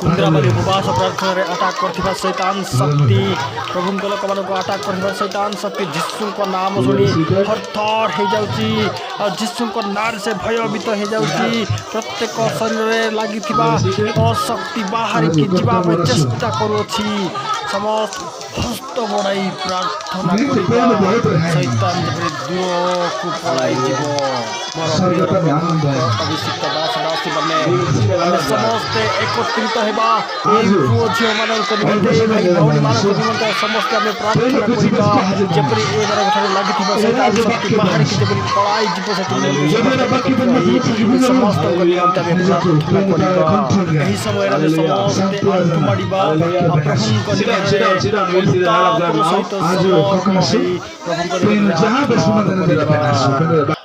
इंद्रावली उपवास प्रार्थना अटाक कर शैतान शक्ति प्रभु लोक को अटाक कर शैतान शक्ति जीशु को नाम शुणी थर हो जाउची और जीशु को नाम से भयभीत हो जाउची प्रत्येक शरीर में लगी अशक्ति बाहर की जीवा चेष्टा करुच्छी समस्त हस्त बढ़ाई प्रार्थना शैतान दूर को पलाई जीव मोर अभिषिक्त दास दासी मैंने समस्ते एकत्रित होगा पुओ झील मान निमंते भाई भौणी मान निमंते समस्त आम प्रार्थना करवा जपरी ए ठार लगी शैतान शक्ति बाहर की जपरी पलाई जीव से समस्त निमंते आम प्रार्थना करवा यही समय समस्ते आंटू माड़ा प्रभु सहित प्रभु